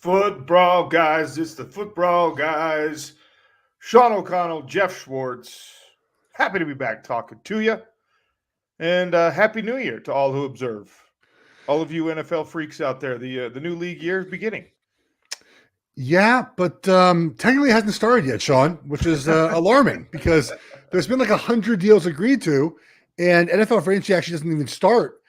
Football guys, it's the football guys. Sean O'Connell, Geoff Schwartz. Happy to be back talking to you. And Happy New Year to all who observe. All of you NFL freaks out there, the new league year is beginning. Yeah, but technically it hasn't started yet, Sean, which is alarming because there's been like 100 deals agreed to, and NFL free agency actually doesn't even start.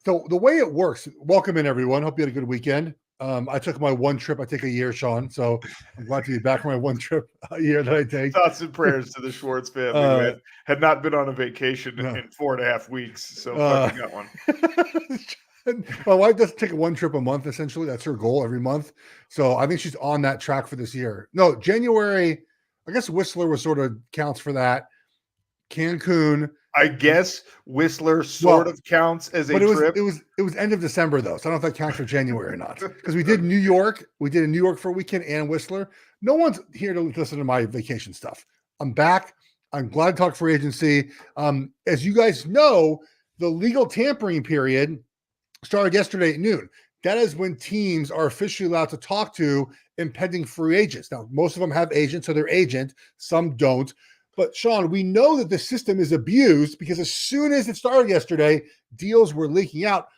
So the way it works, welcome in everyone. Hope you had a good weekend. I took my one trip. I take a year, Sean. So I'm glad to be back from my one trip a year that I take. Thoughts and prayers to the Schwartz family who had not been on a vacation in 4.5 weeks. So you got one. My wife does take one trip a month, essentially. That's her goal every month. So I think she's on that track for this year. No, January, I guess Whistler was sort of counts for that. Cancun. I guess Whistler sort of counts as a trip. It was end of December though, so I don't know if that counts for January or not. Because we did New York, in New York for a weekend and Whistler. No one's here to listen to my vacation stuff. I'm back. I'm glad to talk free agency. As you guys know, the legal tampering period started yesterday at noon. That is when teams are officially allowed to talk to impending free agents. Now, most of them have agents, so they're agent. Some don't. But Sean, we know that the system is abused because as soon as it started yesterday, deals were leaking out.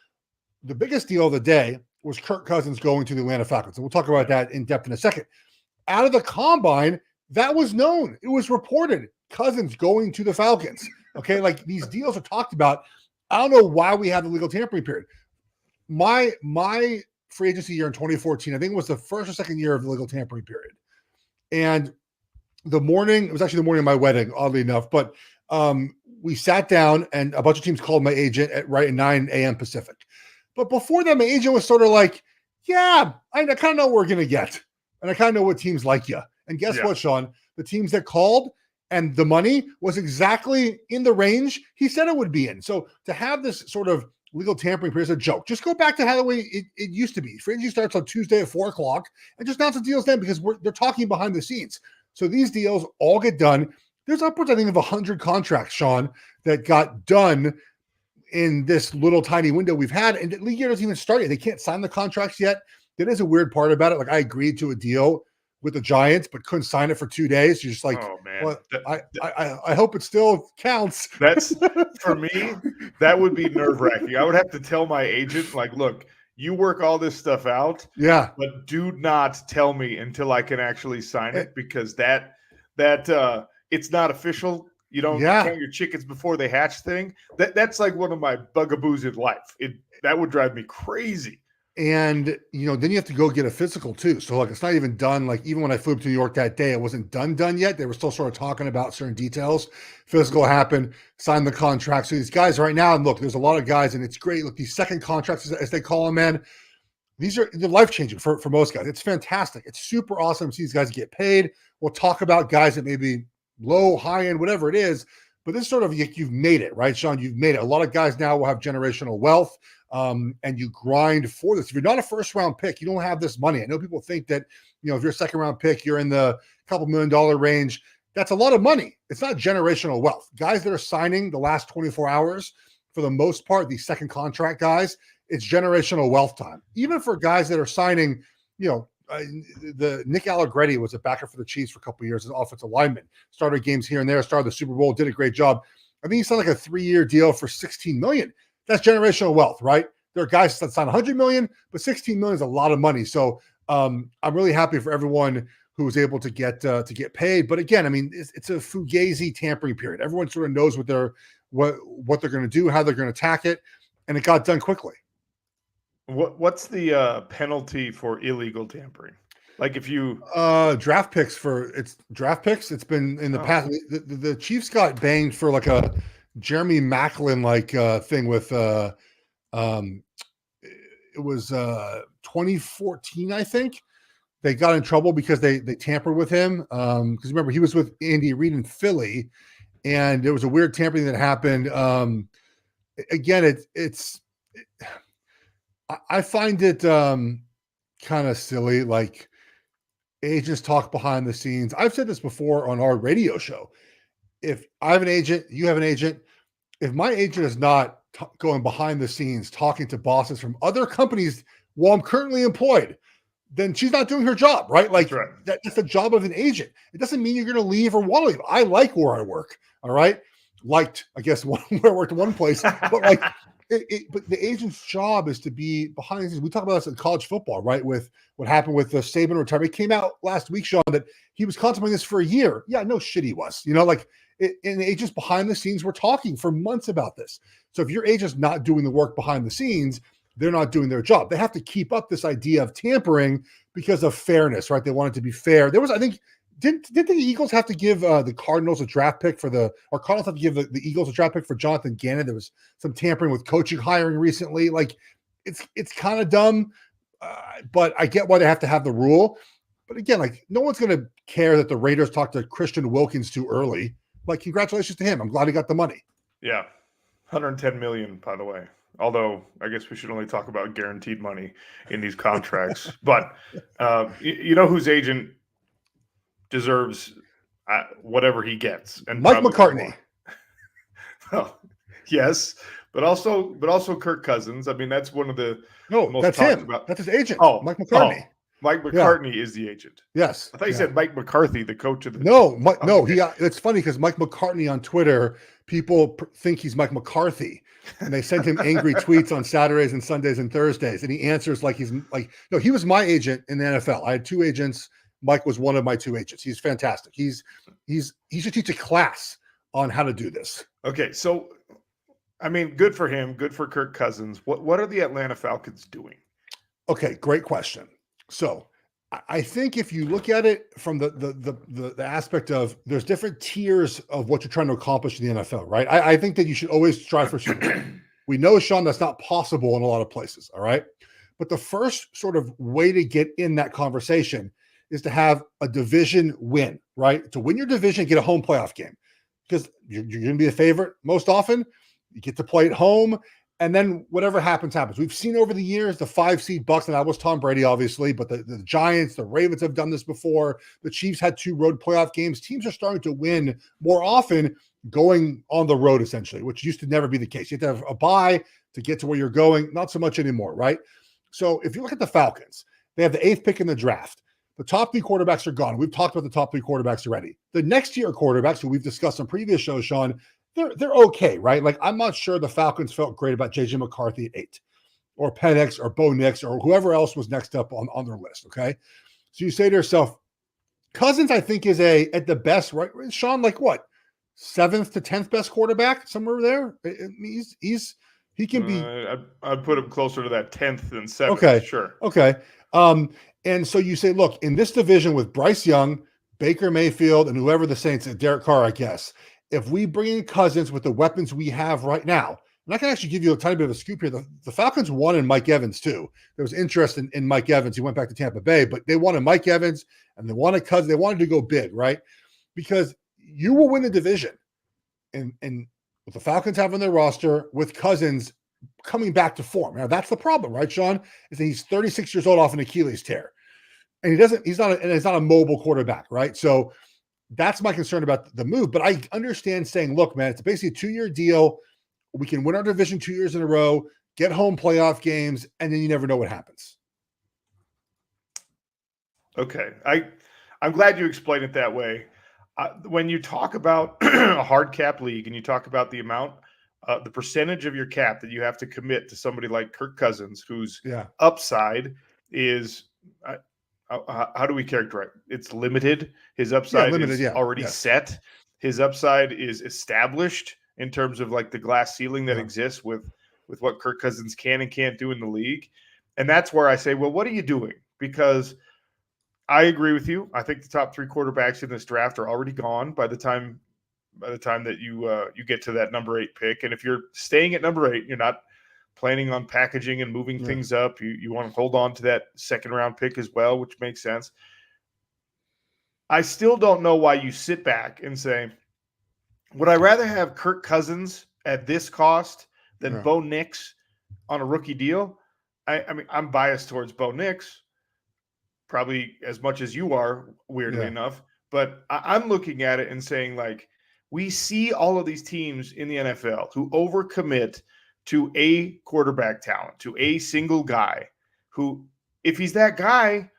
The biggest deal of the day was Kirk Cousins going to the Atlanta Falcons. And we'll talk about that in depth in a second. Out of the combine, that was known. It was reported. Cousins going to the Falcons. Okay, like these deals are talked about. I don't know why we have the legal tampering period. My free agency year in 2014, I think it was the first or second year of the legal tampering period. And it was actually the morning of my wedding, oddly enough, but we sat down and a bunch of teams called my agent at 9 a.m. Pacific. But before that, my agent was sort of like, yeah, I kind of know what we're going to get. And I kind of know what teams like you. And guess what, Sean? The teams that called and the money was exactly in the range he said it would be in. So to have this sort of legal tampering period is a joke. Just go back to how the way it used to be. Free agency starts on Tuesday at 4 o'clock and just announce the deals then because they're talking behind the scenes. So these deals all get done. There's upwards, I think, of 100 contracts, Sean, that got done in this little tiny window we've had. And the league year doesn't even start yet. They can't sign the contracts yet. That is a weird part about it. Like I agreed to a deal with the Giants, but couldn't sign it for 2 days. You're just like, oh man, well, I hope it still counts. That's for me. That would be nerve wracking. I would have to tell my agent, like, look, you work all this stuff out, but do not tell me until I can actually sign it because that it's not official. You don't count your chickens before they hatch thing. That's like one of my bugaboos in life. That would drive me crazy. And, then you have to go get a physical too. So like, it's not even done. Like even when I flew up to New York that day, it wasn't done yet. They were still sort of talking about certain details. Physical happened, signed the contract. So these guys right now, and look, there's a lot of guys and it's great. Look, these second contracts, as they call them, man, they're life-changing for most guys. It's fantastic. It's super awesome to see these guys get paid. We'll talk about guys that may be low, high end, whatever it is. But this sort of, you've made it, right, Sean? You've made it. A lot of guys now will have generational wealth. And you grind for this. If you're not a first round pick, you don't have this money. I know people think that, if you're a second round pick, you're in the couple $1 million range. That's a lot of money. It's not generational wealth. Guys that are signing the last 24 hours, for the most part, these second contract guys, it's generational wealth time. Even for guys that are signing, the Nick Allegretti was a backer for the Chiefs for a couple of years as an offensive lineman, started games here and there, started the Super Bowl, did a great job. I think he signed like a 3-year deal for $16 million. That's generational wealth, right? There are guys that sign $100 million, but $16 million is a lot of money. So I'm really happy for everyone who was able to get paid. But again, I mean, it's a fugazi tampering period. Everyone sort of knows what they're going to do, how they're going to attack it, and it got done quickly. What's the penalty for illegal tampering? Like if you draft picks. It's been in the past. The Chiefs got banged for like a Jeremy Maclin thing with it was 2014, I think. They got in trouble because they tampered with him. Because remember, he was with Andy Reid in Philly, and there was a weird tampering that happened. Again, I find it kind of silly. Like agents talk behind the scenes. I've said this before on our radio show. If I have an agent, you have an agent. If my agent is not going behind the scenes, talking to bosses from other companies while I'm currently employed, then she's not doing her job, right? Like That's right. that's the job of an agent. It doesn't mean you're going to leave or want to leave. I like where I work. All right. Liked, I guess, where I worked in one place, but like, but the agent's job is to be behind the scenes. We talk about this in college football, right? With what happened with the Saban retirement. It came out last week, Sean, that he was contemplating this for a year. Yeah, no shit he was. You know, like, and the agents behind the scenes were talking for months about this. So if your agent's not doing the work behind the scenes, they're not doing their job. They have to keep up this idea of tampering because of fairness, right? They want it to be fair. There was, I think, didn't the Eagles have to give the Cardinals a draft pick or Cardinals have to give the Eagles a draft pick for Jonathan Gannon? There was some tampering with coaching hiring recently. Like, it's kind of dumb, but I get why they have to have the rule. But again, like, no one's going to care that the Raiders talked to Christian Wilkins too early. Like, congratulations to him. I'm glad he got the money. Yeah, 110 million, by the way. Although I guess we should only talk about guaranteed money in these contracts. But you know whose agent deserves whatever he gets, and Mike McCartney. Well, yes, but also Kirk Cousins. I mean, that's one of the most that's talked him. about. That's his agent. Mike McCartney. Mike McCartney is the agent. Yes, I thought you said Mike McCarthy, the coach of the. No. It's funny because Mike McCartney on Twitter, people think he's Mike McCarthy, and they send him angry tweets on Saturdays and Sundays and Thursdays, and he answers like he's like, no, he was my agent in the NFL. I had two agents. Mike was one of my two agents. He's fantastic. He should teach a class on how to do this. Okay, so I mean, good for him. Good for Kirk Cousins. What are the Atlanta Falcons doing? Okay, great question. So I think if you look at it from the aspect of there's different tiers of what you're trying to accomplish in the NFL, right? I think that you should always strive for Super Bowl. We know, Sean, that's not possible in a lot of places, all right? But the first sort of way to get in that conversation is to have a division win, right? To win your division, get a home playoff game because you're going to be a favorite most often. You get to play at home, and then whatever happens, happens. We've seen over the years the 5-seed Bucks, and that was Tom Brady, obviously, but the Giants, the Ravens have done this before. The Chiefs had 2 road playoff games. Teams are starting to win more often going on the road, essentially, which used to never be the case. You have to have a bye to get to where you're going. Not so much anymore, right? So if you look at the Falcons, they have the 8th pick in the draft. The top 3 quarterbacks are gone. We've talked about the top 3 quarterbacks already. The next tier quarterbacks, who we've discussed on previous shows, Sean, they're okay, right? Like, I'm not sure the Falcons felt great about J.J. McCarthy at 8 or Penix or Bo Nix or whoever else was next up on their list, okay? So you say to yourself, Cousins, I think, is at the best, right? Sean, like what? 7th to 10th best quarterback, somewhere there? He can be. I'd put him closer to that 10th than 7th. Okay. Sure. Okay. And so you say, look, in this division with Bryce Young, Baker Mayfield, and whoever the Saints, Derek Carr, I guess, if we bring in Cousins with the weapons we have right now, and I can actually give you a tiny bit of a scoop here. The Falcons won in Mike Evans, too. There was interest in Mike Evans. He went back to Tampa Bay, but they wanted Mike Evans, and they wanted Cousins. They wanted to go big, right? Because you will win the division. And with the Falcons having their roster, with Cousins coming back to form. Now, that's the problem, right, Sean? Is that he's 36 years old off an Achilles tear. And he's not a mobile quarterback, right? So that's my concern about the move. But I understand saying, look, man, it's basically a 2-year deal. We can win our division 2 years in a row, get home playoff games, and then you never know what happens. Okay. I'm glad you explained it that way. When you talk about a hard cap league and you talk about the amount, the percentage of your cap that you have to commit to somebody like Kirk Cousins, whose upside is how do we characterize it? It's limited. His upside is already set. His upside is established in terms of like the glass ceiling that exists with what Kirk Cousins can and can't do in the league. And that's where I say, well, what are you doing? Because I agree with you. I think the top 3 quarterbacks in this draft are already gone by the time that you get to that number 8 pick. And if you're staying at number 8, you're not planning on packaging and moving things up. You want to hold on to that 2nd round pick as well, which makes sense. I still don't know why you sit back and say, would I rather have Kirk Cousins at this cost than Bo Nix on a rookie deal? I mean, I'm biased towards Bo Nix, probably as much as you are, weirdly enough. But I'm looking at it and saying, like, we see all of these teams in the NFL who overcommit to a quarterback talent, to a single guy who, if he's that guy,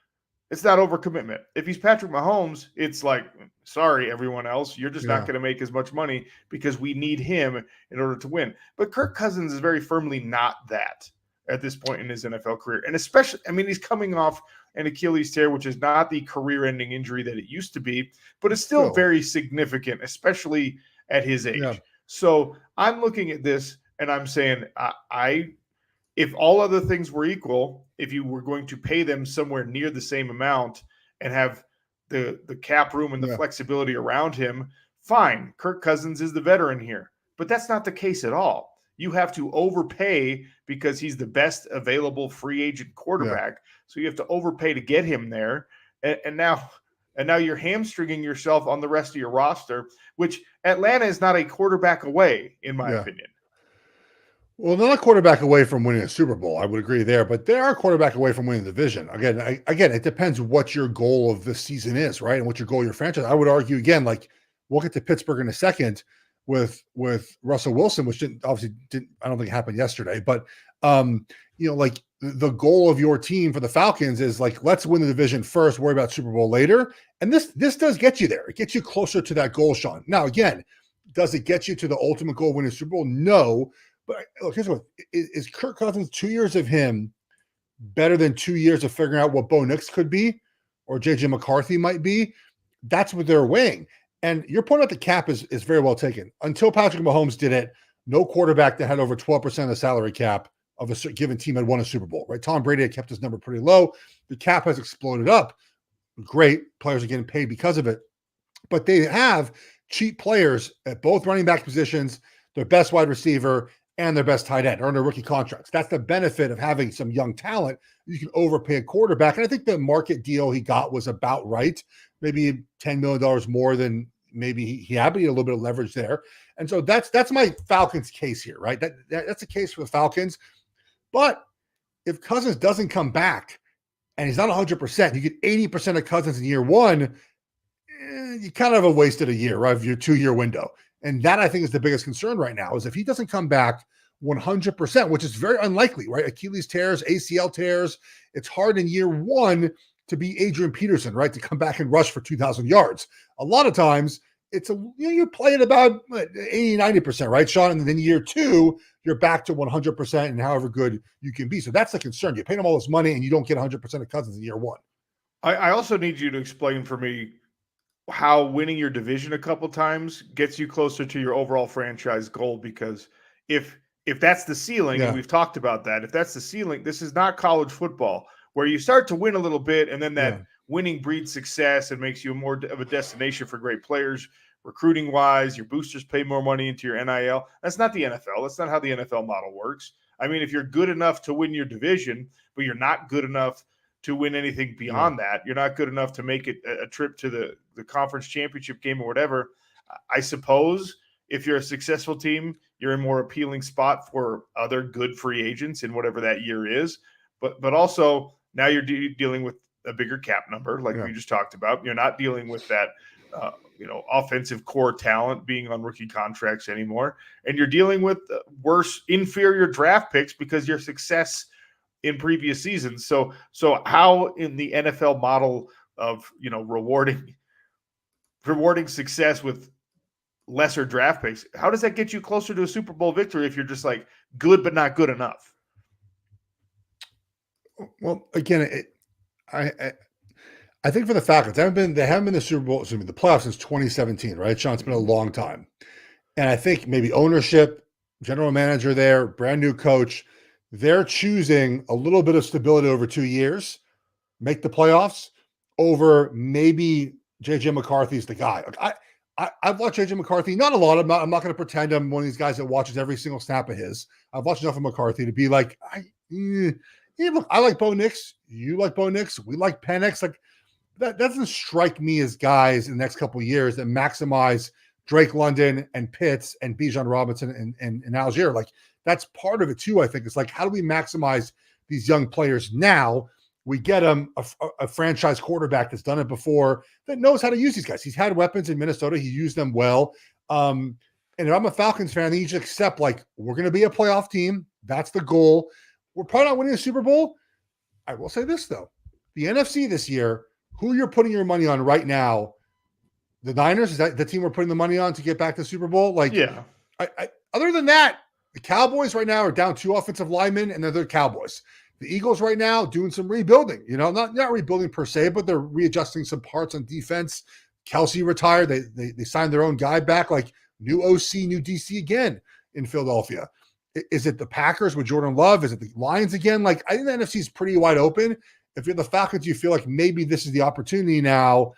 It's not overcommitment. If he's Patrick Mahomes, it's like, sorry, everyone else, you're just not going to make as much money because we need him in order to win. But Kirk Cousins is very firmly not that at this point in his NFL career. And especially, I mean, he's coming off an Achilles tear, which is not the career-ending injury that it used to be, but it's still very significant, especially at his age. Yeah. So I'm looking at this and I'm saying, if all other things were equal, if you were going to pay them somewhere near the same amount and have the cap room and the flexibility around him, fine. Kirk Cousins is the veteran here. But that's not the case at all. You have to overpay because he's the best available free agent quarterback. Yeah. So you have to overpay to get him there. And now you're hamstringing yourself on the rest of your roster, which Atlanta is not a quarterback away, in my opinion. Well, not a quarterback away from winning a Super Bowl. I would agree there, but they are a quarterback away from winning the division. Again, it depends what your goal of this season is, right? And what your goal of your franchise. I would argue again, like we'll get to Pittsburgh in a second with Russell Wilson, which obviously didn't. I don't think it happened yesterday, but like the goal of your team for the Falcons is like, let's win the division first, worry about Super Bowl later. And this does get you there. It gets you closer to that goal, Sean. Now, again, does it get you to the ultimate goal of winning a Super Bowl? No. But look, here's what is Kirk Cousins 2 years of him better than 2 years of figuring out what Bo Nix could be or JJ McCarthy might be? That's what they're weighing. And your point about the cap is very well taken. Until Patrick Mahomes did it, no quarterback that had over 12% of the salary cap of a given team had won a Super Bowl, right? Tom Brady had kept his number pretty low. The cap has exploded up. Great. Players are getting paid because of it. But they have cheap players at both running back positions, their best wide receiver, and their best tight end, earn their rookie contracts. That's the benefit of having some young talent. You can overpay a quarterback. And I think the market deal he got was about right. Maybe $10 million more than maybe he had, but he had a little bit of leverage there. And so that's my Falcons case here, right? That's a case for the Falcons. But if Cousins doesn't come back and he's not 100%, you get 80% of Cousins in year one, you kind of have wasted a year, right, of your 2-year window. And that, I think, is the biggest concern right now, is if he doesn't come back 100%, which is very unlikely, right? Achilles tears, ACL tears. It's hard in year one to be Adrian Peterson, right? To come back and rush for 2,000 yards. A lot of times, you play at about 80, 90%, right, Sean? And then year two, you're back to 100% and however good you can be. So that's the concern. You pay them all this money and you don't get 100% of Cousins in year one. I also need you to explain for me how winning your division a couple times gets you closer to your overall franchise goal, because if that's the ceiling, and we've talked about that, if that's the ceiling, this is not college football where you start to win a little bit and then that winning breeds success and makes you more of a destination for great players recruiting wise. Your boosters pay more money into your NIL. That's not the NFL. That's not how the NFL model works. I mean, if you're good enough to win your division, but you're not good enough to win anything beyond that, you're not good enough to make it a trip to the conference championship game or whatever. I suppose if you're a successful team, you're in a more appealing spot for other good free agents in whatever that year is. But also now you're dealing with a bigger cap number, like we just talked about. You're not dealing with that, offensive core talent being on rookie contracts anymore. And you're dealing with worse, inferior draft picks because your success in previous seasons. So how in the NFL model of, rewarding success with lesser draft picks, how does that get you closer to a Super Bowl victory if you're just like good but not good enough? Well, again, I think for the Falcons, they haven't been the Super Bowl, the playoffs since 2017, right, Sean? It's been a long time. And I think maybe ownership, general manager there, brand new coach, they're choosing a little bit of stability over 2 years, make the playoffs, over maybe JJ McCarthy's the guy. I've watched JJ McCarthy, not a lot. I'm not going to pretend I'm one of these guys that watches every single snap of his. I've watched enough of McCarthy to be like, look, I like Bo Nix. You like Bo Nix. We like Penix. Like that doesn't strike me as guys in the next couple of years that maximize Drake London and Pitts and Bijan Robinson and Algier. Like that's part of it too. I think it's like, how do we maximize these young players now? We get them a franchise quarterback that's done it before, that knows how to use these guys. He's had weapons in Minnesota. He used them well. And if I'm a Falcons fan, then you just accept, like, we're going to be a playoff team. That's the goal. We're probably not winning a Super Bowl. I will say this, though. The NFC this year, who you're putting your money on right now, the Niners, is that the team we're putting the money on to get back to the Super Bowl? Like, yeah. Other than that, the Cowboys right now are down 2 offensive linemen, and they're the Cowboys. The Eagles right now doing some rebuilding, not rebuilding per se, but they're readjusting some parts on defense. Kelsey retired. They signed their own guy back, like new OC, new DC again in Philadelphia. Is it the Packers with Jordan Love? Is it the Lions again? Like, I think the NFC is pretty wide open. If you're the Falcons, you feel like maybe this is the opportunity now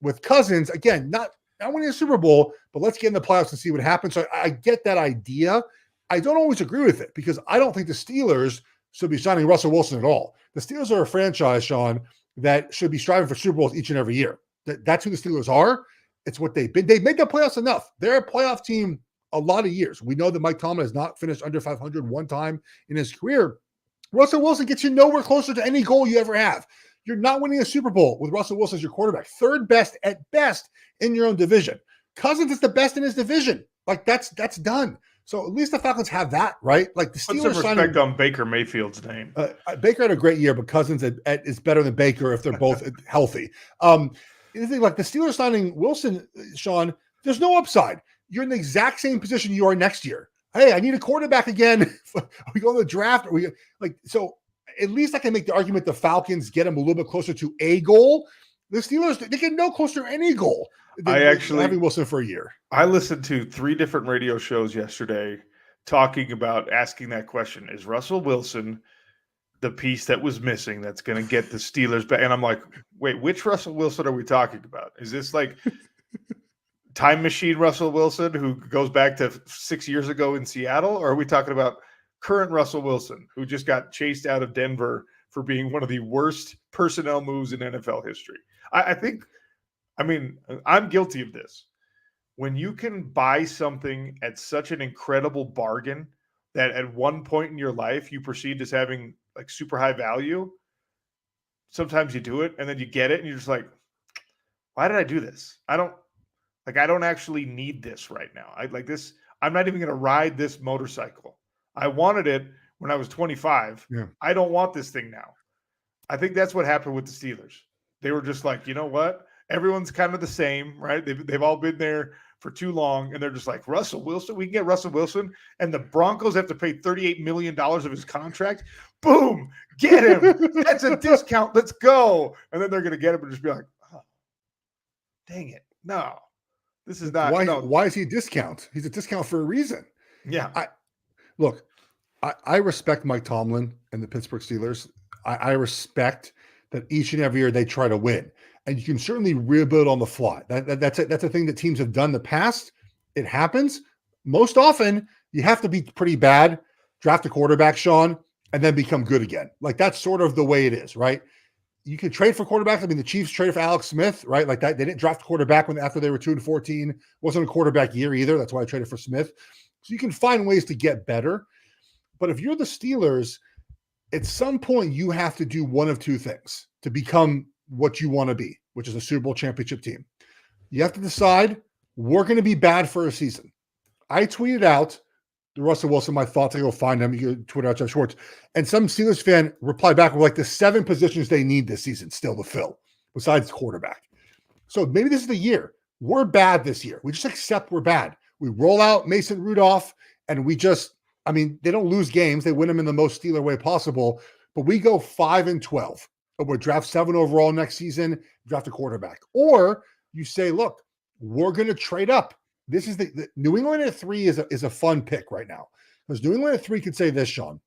with Cousins. Again, not winning a Super Bowl, but let's get in the playoffs and see what happens. So I get that idea. I don't always agree with it because I don't think the Steelers should be signing Russell Wilson at all. The Steelers are a franchise, Sean, that should be striving for Super Bowls each and every year. That's who the Steelers are. It's what they've been. They've made the playoffs enough. They're a playoff team a lot of years. We know that Mike Tomlin has not finished under 500 one time in his career. Russell Wilson gets you nowhere closer to any goal you ever have. You're not winning a Super Bowl with Russell Wilson as your quarterback. Third best at best in your own division. Cousins is the best in his division. Like, that's done. So at least the Falcons have that, right? Like, the Steelers. Put some respect on Baker Mayfield's name. Baker had a great year, but Cousins is better than Baker if they're both healthy. The thing, like the Steelers signing Wilson, Sean, there's no upside. You're in the exact same position you are next year. Hey, I need a quarterback again. Are we going to the draft? Are we like so? At least I can make the argument the Falcons get him a little bit closer to a goal. The Steelers, they get no closer to any goal. Having Wilson for a year. I listened to 3 different radio shows yesterday talking about asking that question: is Russell Wilson the piece that was missing that's going to get the Steelers back? And I'm like, wait, which Russell Wilson are we talking about? Is this like time machine Russell Wilson who goes back to 6 years ago in Seattle? Or are we talking about current Russell Wilson who just got chased out of Denver for being one of the worst personnel moves in NFL history? I'm guilty of this. When you can buy something at such an incredible bargain that at one point in your life you perceived as having like super high value, sometimes you do it and then you get it and you're just like, why did I do this? I don't actually need this right now. I'm not even going to ride this motorcycle. I wanted it when I was 25. Yeah. I don't want this thing now. I think that's what happened with the Steelers. They were just like, you know what? Everyone's kind of the same, right? They've all been there for too long, and they're just like, Russell Wilson, we can get Russell Wilson, and the Broncos have to pay $38 million of his contract. Boom, get him. That's a discount. Let's go. And then they're going to get him and just be like, oh, dang it. No, this is not. Why is he a discount? He's a discount for a reason. Yeah. I respect Mike Tomlin and the Pittsburgh Steelers. I respect that each and every year they try to win. And you can certainly rebuild on the fly. That's a thing that teams have done in the past. It happens. Most often, you have to be pretty bad, draft a quarterback, Sean, and then become good again. Like, that's sort of the way it is, right? You can trade for quarterbacks. I mean, the Chiefs traded for Alex Smith, right? Like that. They didn't draft a quarterback after they were 2-14. Wasn't a quarterback year either. That's why I traded for Smith. So you can find ways to get better. But if you're the Steelers, at some point you have to do one of two things to become what you want to be, which is a Super Bowl championship team. You have to decide, we're going to be bad for a season. I tweeted out to Russell Wilson my thoughts. I go find him. You can tweet out Jeff Schwartz. And some Steelers fan replied back with like the 7 positions they need this season still to fill, besides quarterback. So maybe this is the year. We're bad this year. We just accept we're bad. We roll out Mason Rudolph, and they don't lose games. They win them in the most Steeler way possible. But we go 5-12. We'll draft 7 overall next season, draft a quarterback. Or you say, look, we're going to trade up. This is the New England at 3 is a fun pick right now. Because New England at 3 could say this, Sean.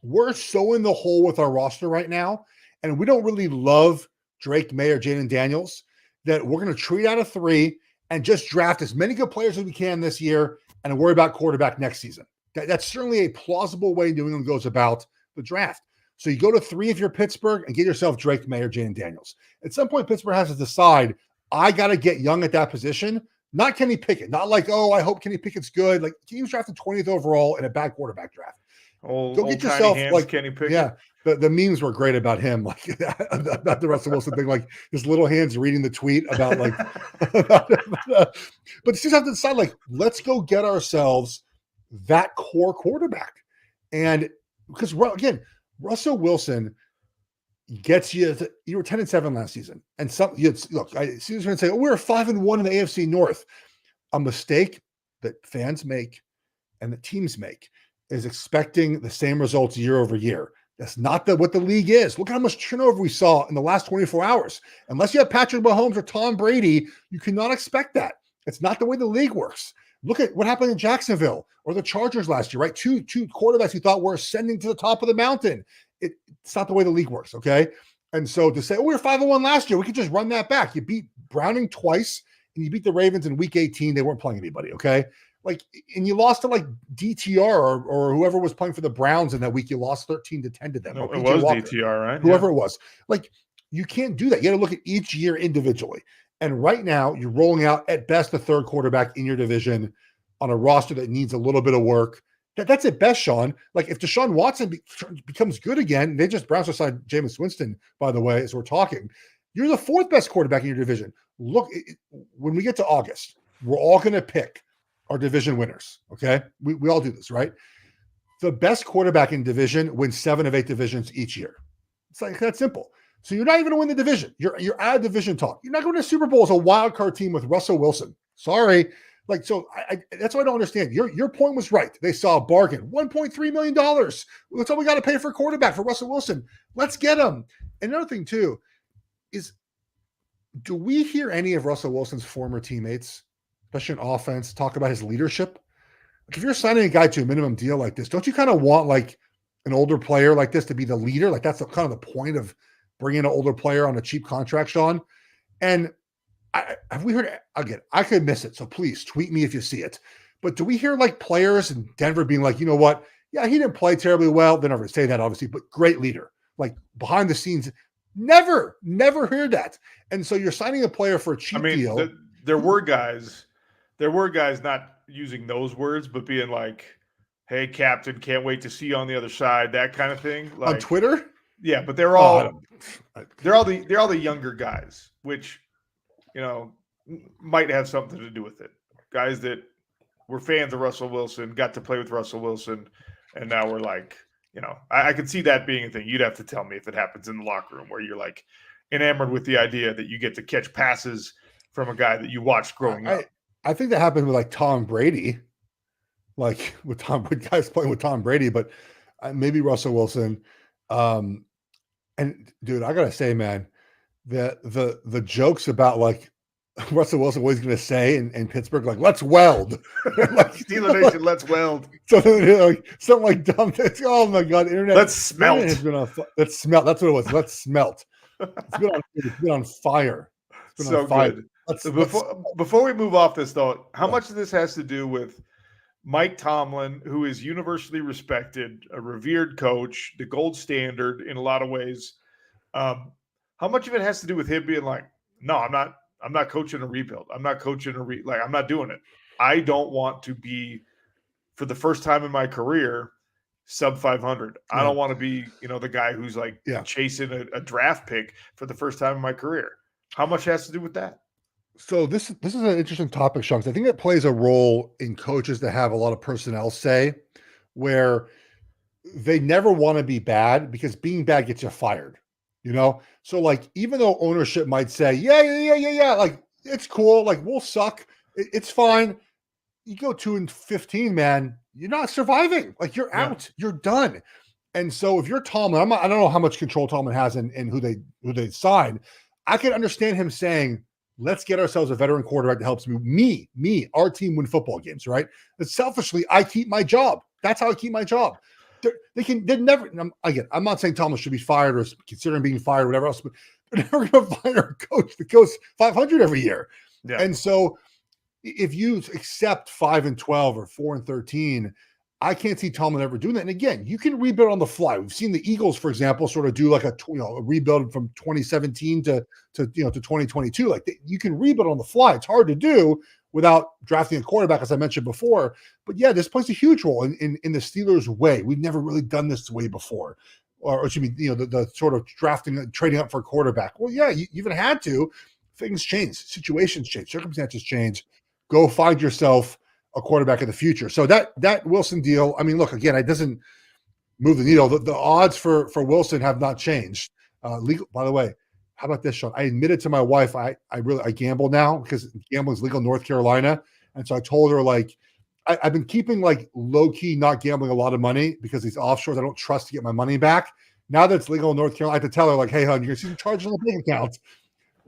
We're so in the hole with our roster right now, and we don't really love Drake May or Jaden Daniels, that we're going to trade out of 3 and just draft as many good players as we can this year and worry about quarterback next season. That's certainly a plausible way New England goes about the draft. So you go to 3 if you're Pittsburgh and get yourself Drake May or Jaden Daniels. At some point, Pittsburgh has to decide, I got to get young at that position, not Kenny Pickett. Not like, oh, I hope Kenny Pickett's good. Like, he was drafted 20th overall in a bad quarterback draft. Go get yourself like Kenny Pickett. Yeah, the memes were great about him, like about the Russell Wilson thing, like his little hands reading the tweet about like. But you just have to decide, like, let's go get ourselves that core quarterback, and because again, Russell Wilson, gets you were 10-7 last season. And look, I see who's going to say, we're 5-1 in the AFC North. A mistake that fans make and that teams make is expecting the same results year over year. That's not what the league is. Look how much turnover we saw in the last 24 hours. Unless you have Patrick Mahomes or Tom Brady, you cannot expect that. It's not the way the league works. Look at what happened in Jacksonville or the Chargers last year, right? Two quarterbacks you thought were ascending to the top of the mountain. It's not the way the league works, okay? And so to say, we were 5-1 last year, we could just run that back. You beat Browning twice, and you beat the Ravens in week 18. They weren't playing anybody, okay? And you lost to DTR or whoever was playing for the Browns in that week. You lost 13-10 to them. No, it was Walker, DTR, right? Whoever it was. You can't do that. You got to look at each year individually. And right now, you're rolling out at best the third quarterback in your division on a roster that needs a little bit of work. That's at best, Sean. If Deshaun Watson becomes good again, they just Browns aside Jameis Winston, by the way, as we're talking. You're the fourth best quarterback in your division. Look, when we get to August, we're all going to pick our division winners, okay? We all do this, right? The best quarterback in division wins 7 of 8 divisions each year. It's that simple. So you're not even going to win the division. You're out of division talk. You're not going to Super Bowl as a wild card team with Russell Wilson. Sorry. That's what I don't understand. Your point was right. They saw a bargain. $1.3 million. That's all we got to pay for a quarterback for Russell Wilson. Let's get him. And another thing, too, is do we hear any of Russell Wilson's former teammates, especially in offense, talk about his leadership? If you're signing a guy to a minimum deal like this, don't you kind of want an older player like this to be the leader? That's kind of the point of bringing an older player on a cheap contract, Sean. And have we heard, again, I could miss it, so please tweet me if you see it. But do we hear players in Denver being you know what? Yeah, he didn't play terribly well. They never say that, obviously, but great leader. Behind the scenes, never heard that. And so you're signing a player for a cheap deal. There were guys not using those words, but being hey, Captain, can't wait to see you on the other side, that kind of thing. On Twitter? Yeah, but they're all the younger guys, which might have something to do with it. Guys that were fans of Russell Wilson, got to play with Russell Wilson, and now we're I could see that being a thing. You'd have to tell me if it happens in the locker room where you're enamored with the idea that you get to catch passes from a guy that you watched growing up. I think that happened with Tom Brady, with guys playing with Tom Brady, but maybe Russell Wilson. And dude, I gotta say, man, the jokes about Russell Wilson, what he's going to say in Pittsburgh, let's weld. Steeler Nation, let's weld. Something dumb. Oh my God, internet. Let's smelt. Let's smelt. That's what it was. Let's smelt. It's been on fire. It's been on fire. Good. Before we move off this, though, how much of this has to do with Mike Tomlin, who is universally respected, a revered coach, the gold standard in a lot of ways? How much of it has to do with him being no, I'm not coaching a rebuild. I'm not coaching I'm not doing it. I don't want to be, for the first time in my career, sub 500. I don't want to be, the guy who's chasing a draft pick for the first time in my career. How much has to do with that? So this is an interesting topic, Sean, because I think it plays a role in coaches that have a lot of personnel say, where they never want to be bad because being bad gets you fired. So even though ownership might say, yeah, it's cool, we'll suck, it's fine. You go 2-15, man, you're not surviving. You're out, you're done. And so if you're Tomlin, I don't know how much control Tomlin has in who they sign. I can understand him saying, let's get ourselves a veteran quarterback that helps our team win football games, right? But selfishly, I keep my job. That's how I keep my job. They're never, again, I'm not saying Thomas should be fired or considering being fired or whatever else, but they're never going to fire a coach that goes 500 every year. Yeah. And so if you accept 5-12 or 4-13, I can't see Tomlin ever doing that. And again, you can rebuild on the fly. We've seen the Eagles, for example, sort of do a rebuild from 2017 to 2022. You can rebuild on the fly. It's hard to do without drafting a quarterback, as I mentioned before. But yeah, this plays a huge role in the Steelers' way. We've never really done this way before. Or excuse me, the sort of trading up for a quarterback. Well, yeah, you even had to. Things change, situations change, circumstances change. Go find yourself a quarterback of the future. So that Wilson deal, look, again, it doesn't move the needle. The odds for Wilson have not changed. Legal. By the way, how about this, Sean? I admitted to my wife I gamble now because gambling is legal in North Carolina, and so I told her like I've been keeping like low key, not gambling a lot of money because these offshores I don't trust to get my money back. Now that it's legal in North Carolina, I have to tell her like, hey, hon, you're seeing charges on the bank account.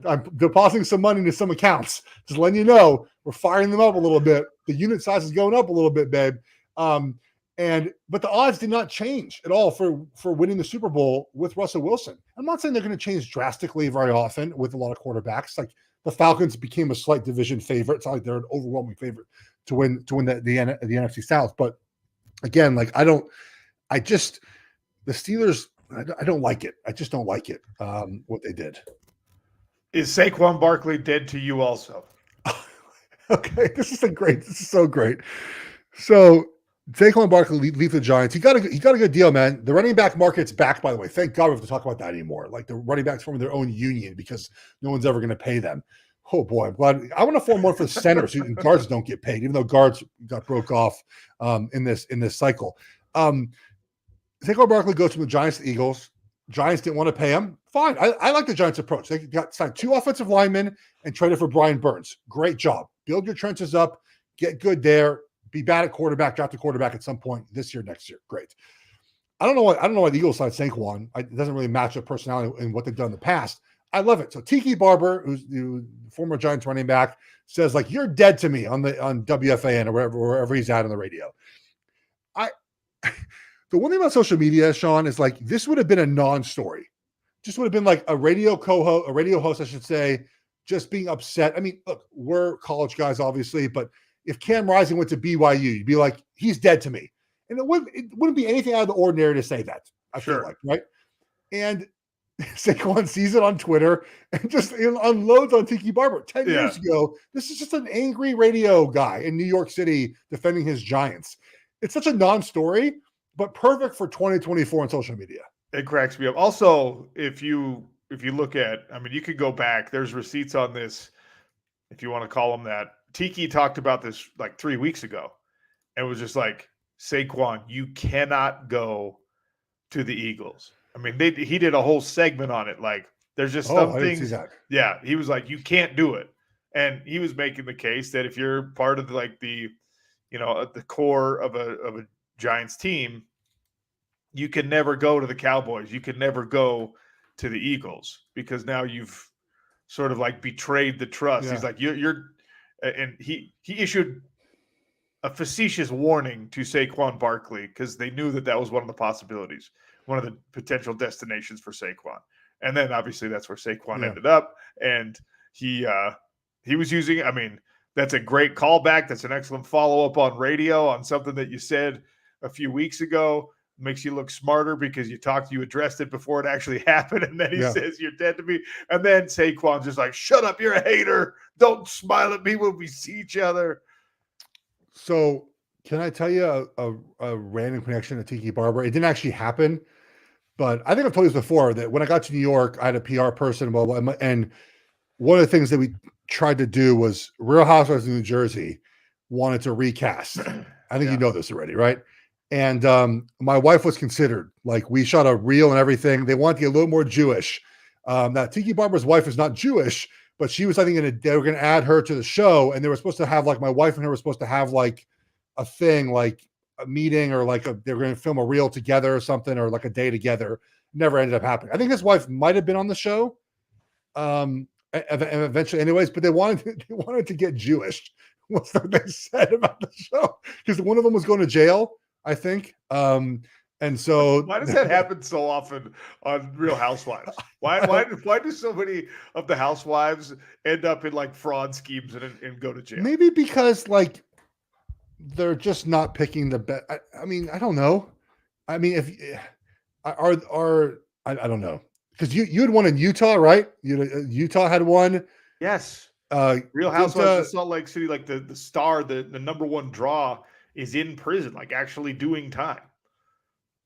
I'm depositing some money into some accounts. Just letting you know, we're firing them up a little bit. The unit size is going up a little bit, babe. But the odds did not change at all for winning the Super Bowl with Russell Wilson. I'm not saying they're going to change drastically very often with a lot of quarterbacks. Like the Falcons became a slight division favorite. It's not like they're an overwhelming favorite to win the NFC South. But again, like the Steelers, I don't like it. I just don't like it. What they did. Is Saquon Barkley dead to you also? Okay, this is so great. So Saquon Barkley leave the Giants. He got a good deal, man. The running back market's back, by the way. Thank God we have to talk about that anymore. Like the running backs forming their own union because no one's ever going to pay them. Oh boy, I'm glad. I want to form one for the centers and guards don't get paid, even though guards got broke off in this cycle. Saquon Barkley goes from the Giants to the Eagles. Giants didn't want to pay him. Fine. I like the Giants' approach. They got signed 2 offensive linemen and traded for Brian Burns. Great job. Build your trenches up. Get good there. Be bad at quarterback. Draft a quarterback at some point this year, next year. Great. I don't know why the Eagles signed Saquon. It doesn't really match their personality and what they've done in the past. I love it. So Tiki Barber, who's the former Giants running back, says like you're dead to me on WFAN or wherever he's at on the radio. The one thing about social media, Sean, is like this would have been a non-story. Just would have been like a radio host, I should say, just being upset. I mean, look, we're college guys, obviously, but if Cam Rising went to BYU, you'd be like, he's dead to me. And it wouldn't be anything out of the ordinary to say that, I feel like, right? And Saquon sees it on Twitter and just unloads on Tiki Barber. 10 years ago, this is just an angry radio guy in New York City defending his Giants. It's such a non-story, but perfect for 2024 on social media. It cracks me up. Also, if you look at, I mean, you could go back. There's receipts on this, if you want to call them that. Tiki talked about this like 3 weeks ago, and was just like, Saquon, you cannot go to the Eagles. I mean, he did a whole segment on it. Like, there's just some things. Yeah, he was like, you can't do it, and he was making the case that if you're part of the core of a Giants team, you can never go to the Cowboys. You can never go to the Eagles because now you've sort of like betrayed the trust. Yeah. He's like, and he issued a facetious warning to Saquon Barkley because they knew that was one of the possibilities, one of the potential destinations for Saquon. And then obviously that's where Saquon ended up. And he was using, I mean, that's a great callback. That's an excellent follow-up on radio on something that you said a few weeks ago. Makes you look smarter because you addressed it before it actually happened. And then he says, you're dead to me. And then Saquon's just like, shut up. You're a hater. Don't smile at me when we see each other. So can I tell you a random connection to Tiki Barber? It didn't actually happen, but I think I've told you this before that when I got to New York, I had a PR person, and one of the things that we tried to do was Real Housewives of New Jersey wanted to recast. I think you know this already, right? And my wife was considered. Like, we shot a reel and everything. They wanted to get a little more Jewish. Now, Tiki Barber's wife is not Jewish, but she was, I think, they were going to add her to the show, and they were supposed to have, like, my wife and her were supposed to have, like, a thing, like a meeting, or like they were going to film a reel together or something, or like a day together. Never ended up happening. I think his wife might have been on the show, eventually, anyways. But they wanted to get Jewish. What's what they said about the show? Because one of them was going to jail, I think. And so why does that happen so often on Real Housewives? Why do so many of the housewives end up in like fraud schemes and go to jail? Maybe because like they're just not picking the best. I mean, I don't know. I mean, if I don't know, because you had one in Utah, right? Utah had one. Yes. Real Housewives of Salt Lake City, like the star, the number one draw is in prison, like actually doing time.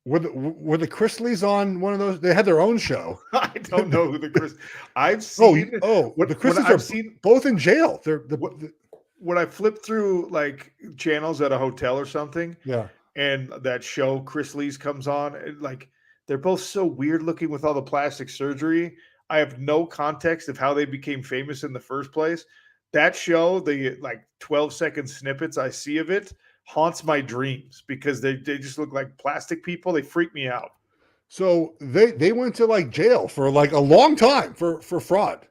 Were the Chrisleys on one of those? They had their own show. I don't know who the Chris. I've seen. The Chrisleys are seen both in jail. When I flip through like channels at a hotel or something, yeah, and that show Chrisleys comes on, like they're both so weird looking with all the plastic surgery. I have no context of how they became famous in the first place. That show, the like 12-second snippets I see of it, haunts my dreams because they just look like plastic people. They freak me out. So they went to like jail for like a long time for fraud,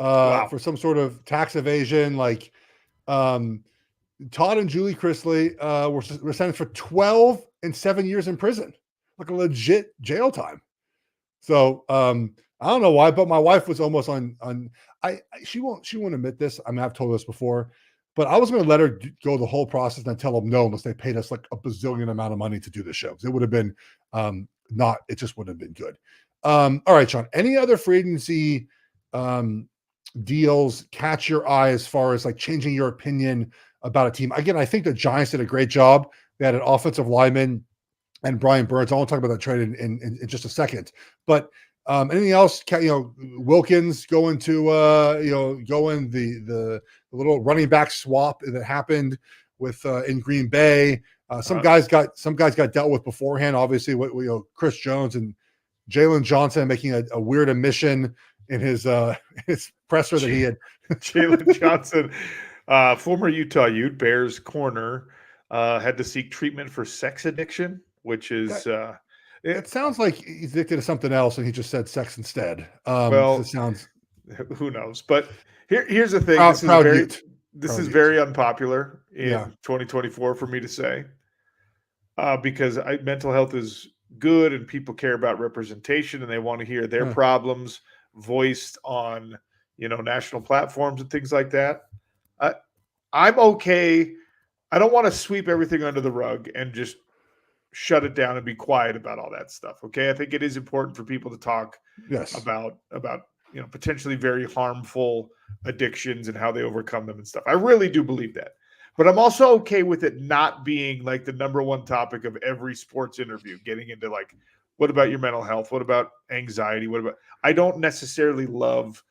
Wow. for some sort of tax evasion. Like Todd and Julie Chrisley were sentenced for 12 and 7 years in prison, like a legit jail time. So I don't know why, but my wife was almost on. She won't admit this. I mean, I've told this before, but I was going to let her go the whole process and tell them no unless they paid us like a bazillion amount of money to do the show. It would have been not. It just wouldn't have been good. All right, Sean. Any other free agency deals catch your eye as far as like changing your opinion about a team? Again, I think the Giants did a great job. They had an offensive lineman and Brian Burns. I want to talk about that trade in just a second. But anything else? Wilkins going to going the little running back swap that happened with in Green Bay. Some guys got dealt with beforehand. Obviously, Chris Jones and Jalen Johnson making a weird admission in his presser that he had. Jalen Johnson, former Utah Ute, Bears corner, had to seek treatment for sex addiction, which is it sounds like he's addicted to something else, and he just said sex instead. Well, it sounds. Who knows? But here's the thing: this is very unpopular in 2024 for me to say, because mental health is good, and people care about representation, and they want to hear their problems voiced on national platforms and things like that. I'm okay. I don't want to sweep everything under the rug and just shut it down and be quiet about all that stuff. Okay. I think it is important for people to talk about potentially very harmful addictions and how they overcome them and stuff. I really do believe that. But I'm also okay with it not being like the number one topic of every sports interview, getting into like, what about your mental health? What about anxiety? I don't necessarily love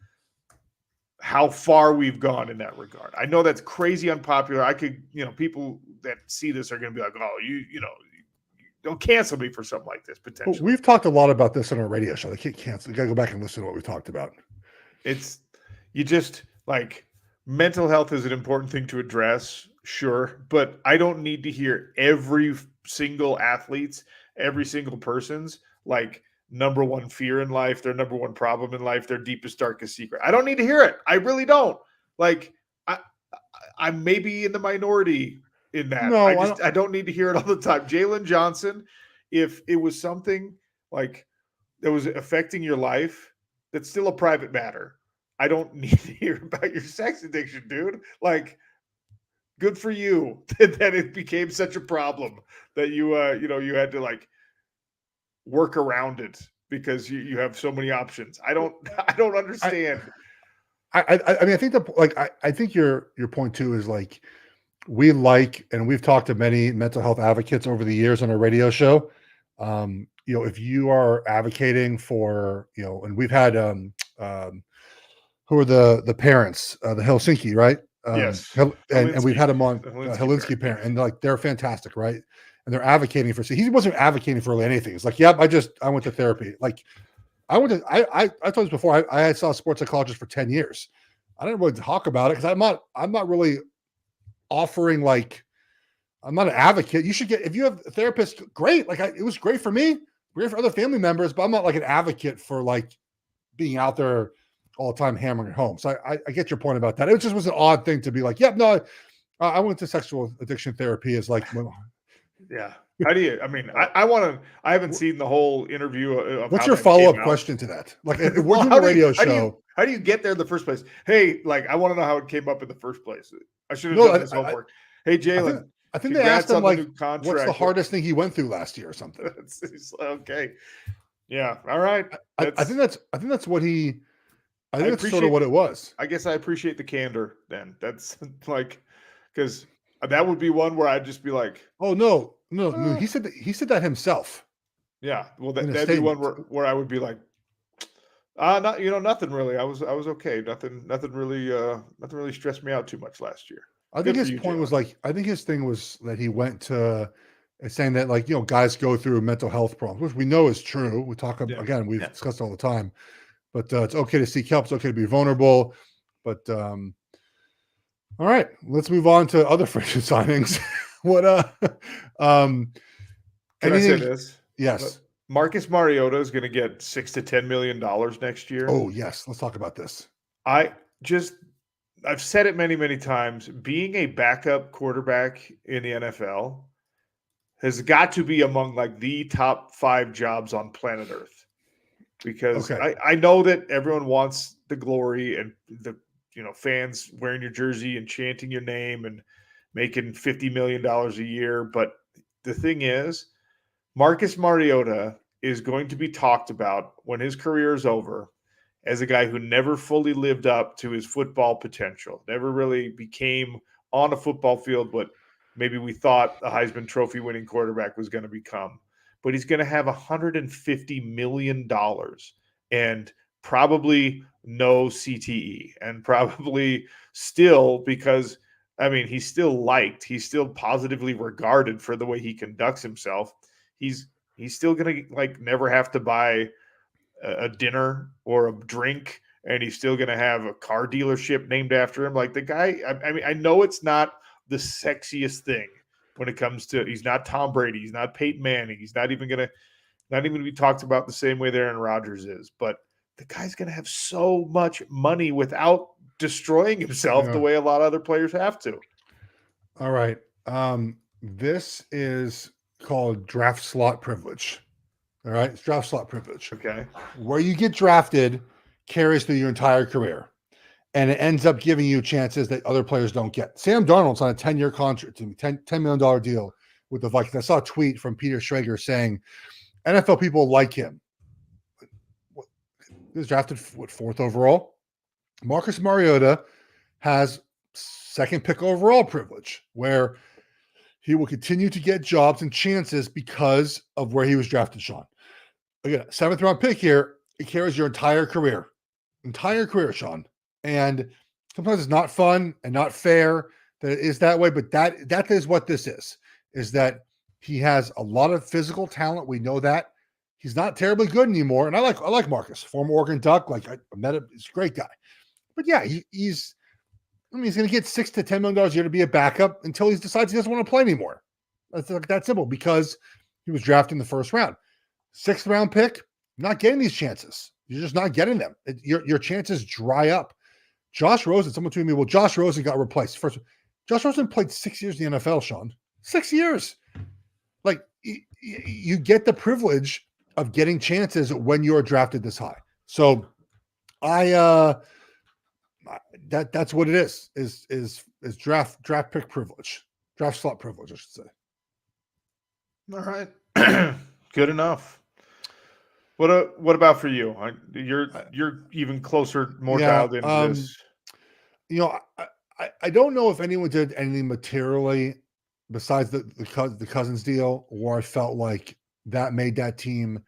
how far we've gone in that regard. I know that's crazy unpopular. I could, people that see this are going to be like, oh, you don't cancel me for something like this potentially. Well, we've talked a lot about this on our radio show. They can't cancel. You got to go back and listen to what we talked about. You just like mental health is an important thing to address. Sure. But I don't need to hear every single athlete's, every single person's like number one fear in life, their number one problem in life, their deepest, darkest secret. I don't need to hear it. I really don't. Like I'm maybe in the minority in that. No, I don't need to hear it all the time. Jalen Johnson, if it was something like that was affecting your life, that's still a private matter. I don't need to hear about your sex addiction, dude. Like, good for you that it became such a problem that you had to like work around it because you have so many options. I don't understand. I mean, I think I think your point too is like, and we've talked to many mental health advocates over the years on our radio show. If you are advocating for, and we've had, who are the parents, the Helsinki, right? Yes. And we've had them on Helsinki parent, and like, they're fantastic. Right. And they're advocating for, he wasn't advocating for anything. It's like, yep, I went to therapy. Like I told this before, I saw a sports psychologist for 10 years. I didn't really talk about it because I'm not really offering, like, I'm not an advocate. You should get, if you have a therapist, great. Like it was great for me, great for other family members, but I'm not like an advocate for like being out there all the time hammering it home. So I get your point about that. It just was an odd thing to be like, yep, no, I went to sexual addiction therapy as like, yeah. How do you, I mean, I haven't seen the whole interview of what's your follow-up question to that? Like, we're doing a radio show. How do you get there in the first place? Hey, like, I want to know how it came up in the first place. I should have done this homework. Hey, Jalen. I think they asked him, like, what's the hardest thing he went through last year or something? Okay. Yeah. All right. I think that's what he, I think that's sort of what it was. I guess I appreciate the candor then. That's like, because that would be one where I'd just be like, oh, no. He said that himself. Yeah. Well, that'd be one where I would be like, nothing really. I was okay. Nothing really stressed me out too much last year. I think his point was like, I think his thing was that he went to It's saying that, like, guys go through mental health problems, which we know is true. We talk again, we've discussed all the time, but it's okay to seek help. It's okay to be vulnerable. But all right, let's move on to other free agent signings. What can I say this? Yes. Marcus Mariota is going to get $6 to $10 million next year. Oh, yes. Let's talk about this. I've said it many, many times. Being a backup quarterback in the NFL has got to be among like the top 5 jobs on planet Earth. Because I know that everyone wants the glory and the fans wearing your jersey and chanting your name and making $50 million a year. But the thing is, Marcus Mariota is going to be talked about when his career is over as a guy who never fully lived up to his football potential, never really became on a football field what maybe we thought a Heisman Trophy winning quarterback was going to become. But he's going to have $150 million and probably no CTE, and probably still, because he's still liked, he's still positively regarded for the way he conducts himself. He's still going to like never have to buy a dinner or a drink, and he's still going to have a car dealership named after him. Like the guy, I know it's not the sexiest thing when it comes to, he's not Tom Brady, he's not Peyton Manning, he's not even going to be talked about the same way that Aaron Rodgers is, but the guy's going to have so much money without destroying himself the way a lot of other players have to. All right. This is called draft slot privilege. All right. It's draft slot privilege. Okay. Where you get drafted carries through your entire career, and it ends up giving you chances that other players don't get. Sam Darnold's on a 10-year contract, $10 million deal with the Vikings. I saw a tweet from Peter Schrager saying NFL people like him. He was drafted 4th overall. Marcus Mariota has 2nd pick overall privilege, where he will continue to get jobs and chances because of where he was drafted, Sean. Again, 7th round pick here, it carries your entire career, Sean. And sometimes it's not fun and not fair that it is that way, but that is what this is that he has a lot of physical talent. We know that. He's not terribly good anymore. And I like Marcus, former Oregon Duck. Like I met him. He's a great guy. But yeah, he's going to get $6 to $10 million a year to be a backup until he decides he doesn't want to play anymore. That's like that simple, because he was drafted in the 1st round. 6th round pick, not getting these chances. You're just not getting them. Your chances dry up. Josh Rosen, someone told me, well, Josh Rosen got replaced. First, Josh Rosen played 6 years in the NFL, Sean. 6 years. Like, you get the privilege of getting chances when you're drafted this high. So that's what it is draft pick privilege, draft slot privilege, I should say. All right. Good enough. What about for you? You're even closer, more dialed into this. I don't know if anyone did anything materially besides the Cousins deal, where I felt like that made that team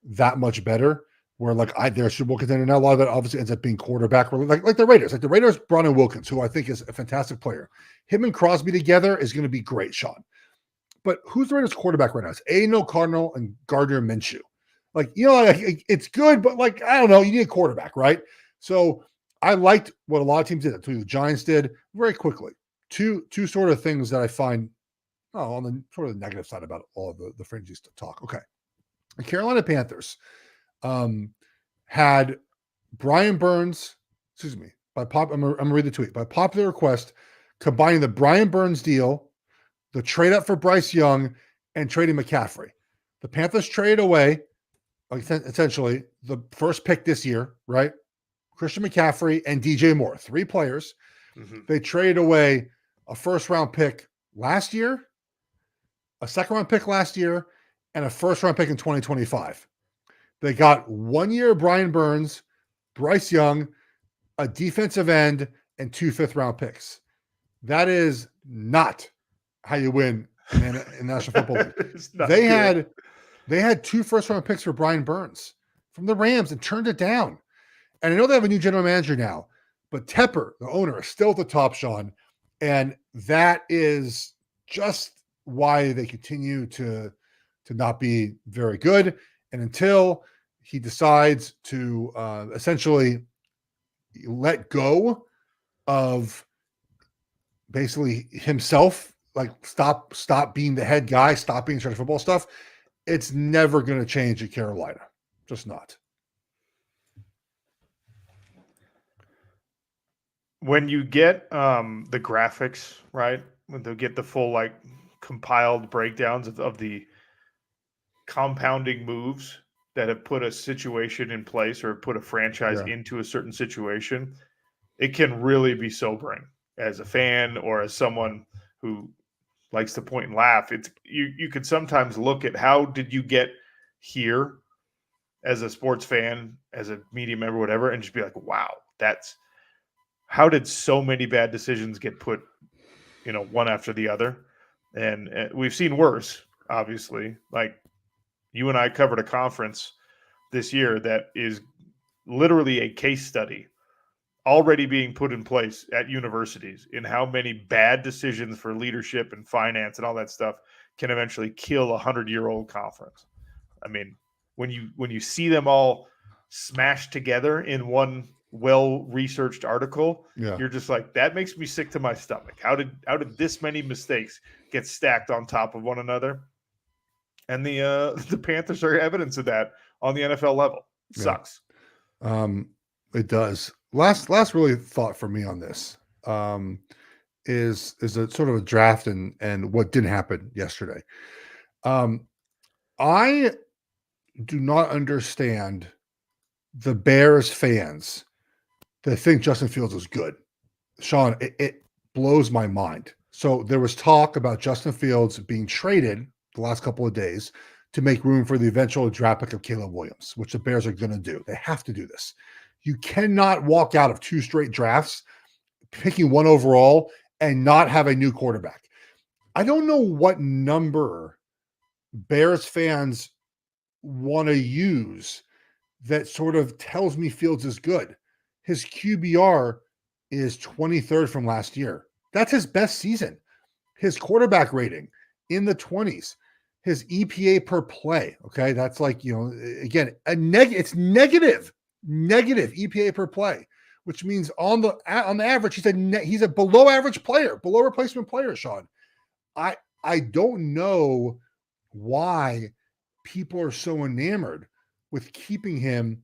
that much better. Where like they're a Super Bowl contender now. A lot of it obviously ends up being quarterback, like the Raiders. Like the Raiders brought in Wilkins, who I think is a fantastic player. Him and Crosby together is going to be great, Sean. But who's the Raiders quarterback right now? It's Aiden O'Connell and Gardner Minshew. Like, it's good, but like, I don't know, you need a quarterback, right? So I liked what a lot of teams did. That's what the Giants did very quickly. Two sort of things that I find on the sort of the negative side about all of the fringes to talk. Okay. The Carolina Panthers had Brian Burns, I'm going to read the tweet. By popular request, combining the Brian Burns deal, the trade up for Bryce Young, and trading McCaffrey. The Panthers traded away, essentially, the first pick this year, right? Christian McCaffrey and DJ Moore, 3 players. Mm-hmm. They traded away a 1st-round pick last year, a 2nd-round pick last year, and a 1st-round pick in 2025. They got 1 year Brian Burns, Bryce Young, a defensive end, and 2 5th-round picks. That is not how you win in National Football League. They had 2 1st-round picks for Brian Burns from the Rams and turned it down. And I know they have a new general manager now, but Tepper, the owner, is still at the top, Sean. And that is just why they continue to not be very good. And until he decides to essentially let go of basically himself, like stop being the head guy, stop being in charge of football stuff, it's never going to change at Carolina. Just not. When you get the graphics, right? When they'll get the full like compiled breakdowns of the compounding moves that have put a situation in place or put a franchise into a certain situation, it can really be sobering as a fan or as someone who likes to point and laugh. It's you could sometimes look at how did you get here as a sports fan, as a media member, whatever, and just be like, wow, that's how did so many bad decisions get put, one after the other? And we've seen worse, obviously. Like you and I covered a conference this year that is literally a case study already being put in place at universities in how many bad decisions for leadership and finance and all that stuff can eventually kill 100-year-old conference. I mean, when you see them all smashed together in one well-researched article, you're just like, that makes me sick to my stomach. How did this many mistakes get stacked on top of one another? And the Panthers are evidence of that on the NFL level. Sucks. It does. Last really thought for me on this is a sort of a draft and what didn't happen yesterday. I do not understand the Bears fans that think Justin Fields is good. Sean, it blows my mind. So there was talk about Justin Fields being traded the last couple of days to make room for the eventual draft pick of Caleb Williams, which the Bears are going to do. They have to do this. You cannot walk out of 2 straight drafts, picking 1 overall, and not have a new quarterback. I don't know what number Bears fans want to use that sort of tells me Fields is good. His QBR is 23rd from last year. That's his best season. His quarterback rating in the 20s. His EPA per play, okay? That's like, again, it's negative EPA per play, which means on the average, he's a below average player, below replacement player, Sean. I don't know why people are so enamored with keeping him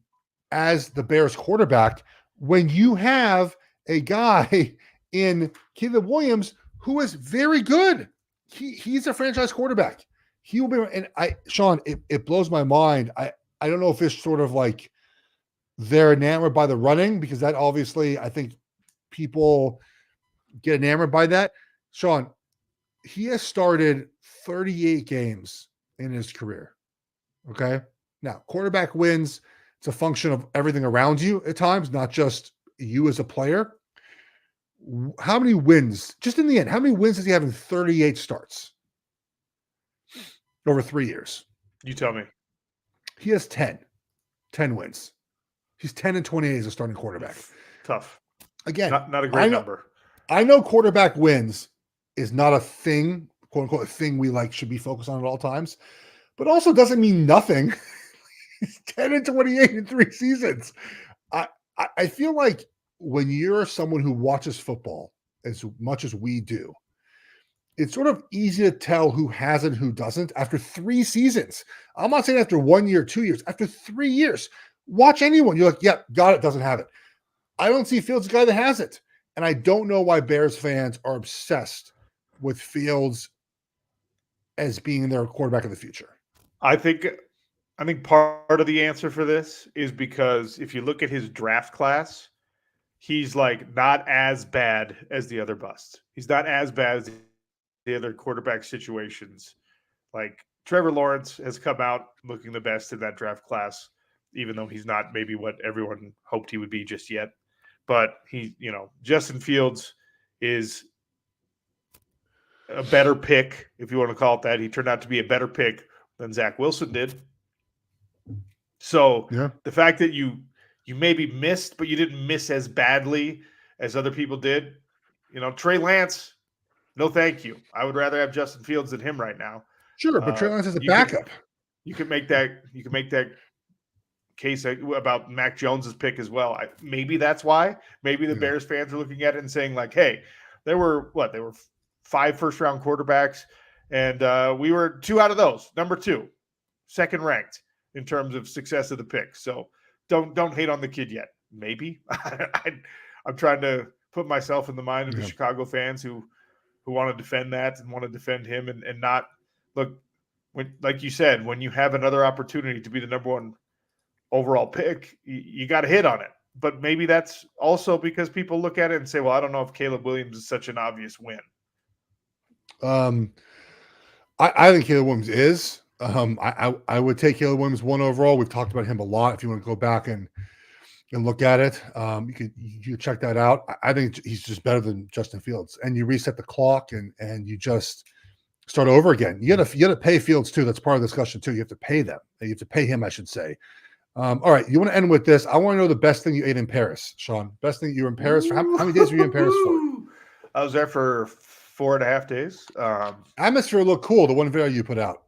as the Bears quarterback when you have a guy in Caleb Williams who is very good. He's a franchise quarterback. He will be, and Sean, it blows my mind. I don't know if it's sort of like they're enamored by the running, because that obviously, I think people get enamored by that. Sean, he has started 38 games in his career. Okay. Now, quarterback wins. It's a function of everything around you at times, not just you as a player. How many wins, just in the end, how many wins does he have in 38 starts over 3 years? You tell me. He has 10 wins. He's 10-28 as a starting quarterback. Tough. Again, not a great number. I know quarterback wins is not a thing, quote unquote, a thing we should be focused on at all times, but also doesn't mean nothing. He's 10-28 in 3 seasons. I feel like when you're someone who watches football as much as we do, it's sort of easy to tell who has and who doesn't after 3 seasons. I'm not saying after 1 year, 2 years, after 3 years. Watch anyone. You're like, yep, got it, doesn't have it. I don't see Fields a guy that has it. And I don't know why Bears fans are obsessed with Fields as being their quarterback of the future. I think part of the answer for this is because if you look at his draft class, he's not as bad as the other busts. He's not as bad as the other quarterback situations. Like Trevor Lawrence has come out looking the best in that draft class, even though he's not maybe what everyone hoped he would be just yet. But Justin Fields is a better pick, if you want to call it that. He turned out to be a better pick than Zach Wilson did. So the fact that you maybe missed, but you didn't miss as badly as other people did. Trey Lance No, thank you. I would rather have Justin Fields than him right now. Sure, but Trey Lance is a backup. You could make that case about Mac Jones's pick as well. Maybe that's why. Maybe the Bears fans are looking at it and saying like, "Hey, there were 5 first-round quarterbacks, and we were 2 out of those. Number 2, second ranked in terms of success of the pick. So don't hate on the kid yet. Maybe I'm trying to put myself in the mind of the Chicago fans who want to defend that and want to defend him and not look when, like you said, when you have another opportunity to be the number 1 overall pick, you got to hit on it. But maybe that's also because people look at it and say, well, I don't know if Caleb Williams is such an obvious win. I think Caleb Williams is. I would take Caleb Williams 1 overall. We've talked about him a lot. If you want to go back and look at it, you could check that out. I think he's just better than Justin Fields. And you reset the clock and you just start over again. You gotta pay Fields too. That's part of the discussion too. You have to pay them. You have to pay him, I should say. All right, you want to end with this? I want to know the best thing you ate in Paris, Sean. Best thing you were in Paris for? How many days were you in Paris for? I was there for 4.5 days. Atmosphere looked cool. The one video you put out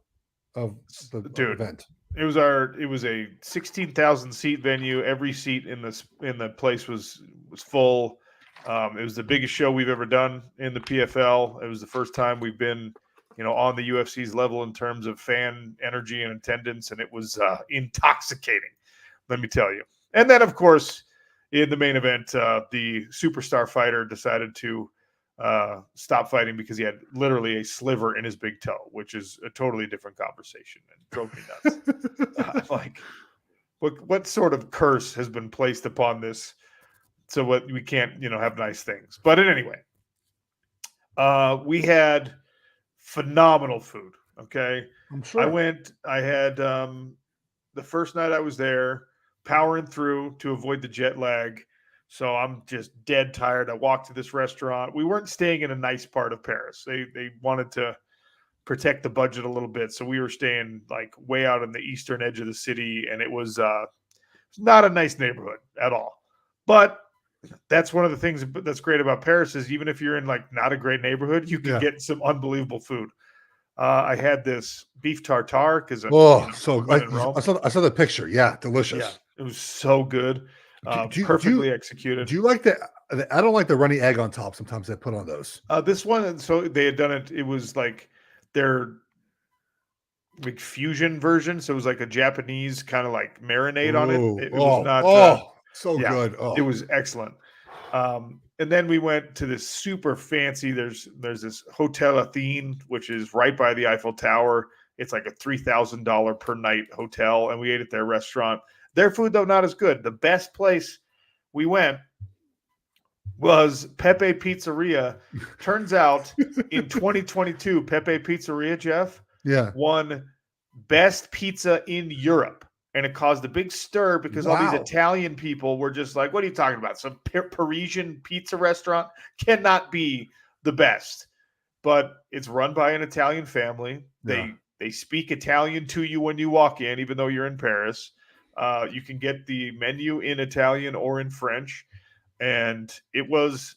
of the event. It was a 16,000 seat venue. Every seat in the place was full. It was the biggest show we've ever done in the PFL. It was the first time we've been, on the UFC's level in terms of fan energy and attendance, and it was intoxicating, let me tell you. And then, of course, in the main event, the superstar fighter decided to stop fighting because he had literally a sliver in his big toe, which is a totally different conversation and drove me nuts. Like, what sort of curse has been placed upon this so what we can't, have nice things? But anyway, we had phenomenal food. Okay. I'm sure. I had the first night I was there powering through to avoid the jet lag. So I'm just dead tired. I walked to this restaurant. We weren't staying in a nice part of Paris. They wanted to protect the budget a little bit. So we were staying like way out on the eastern edge of the city. And it was not a nice neighborhood at all. But that's one of the things that's great about Paris is even if you're in like not a great neighborhood, you can get some unbelievable food. I had this beef tartare because I saw the picture. Yeah, delicious. Yeah, it was so good. Perfectly executed. Do you like I don't like the runny egg on top. Sometimes they put on those. This one, so they had done it. It was like their like fusion version. So it was like a Japanese kind of like marinade on it. It was not. Good. It was excellent. And then we went to this super fancy. There's this Hotel Athene, which is right by the Eiffel Tower. It's like a $3,000 per night hotel, and we ate at their restaurant. Their food, though, not as good. The best place we went was Pepe Pizzeria. Turns out in 2022, Pepe Pizzeria, Geoff, won best pizza in Europe. And it caused a big stir because all these Italian people were just like, what are you talking about? Some Parisian pizza restaurant cannot be the best. But it's run by an Italian family. They speak Italian to you when you walk in, even though you're in Paris. You can get the menu in Italian or in French. And it was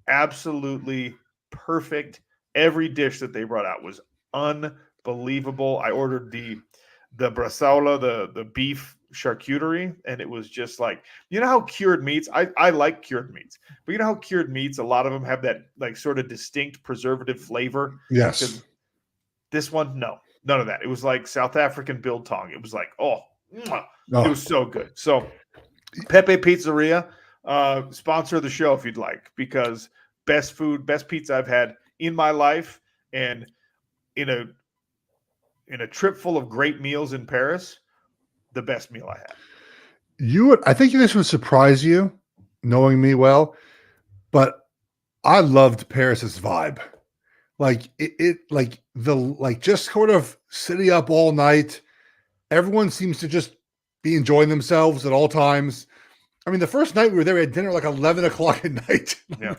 absolutely perfect. Every dish that they brought out was unbelievable. I ordered the brasaola, the beef charcuterie, and it was just like, how cured meats, I like cured meats, but you know how cured meats, a lot of them have that like sort of distinct preservative flavor? Yes. This one, no, none of that. It was like South African biltong. It was like, it was so good. So Pepe Pizzeria, sponsor the show if you'd like, because best food, best pizza I've had in my life, and in a trip full of great meals in Paris, the best meal I had. I think this would surprise you, knowing me well, but I loved Paris's vibe. Like just sort of sitting up all night. Everyone seems to just be enjoying themselves at all times. I mean, the first night we were there, we had dinner like 11 o'clock at night. Yeah.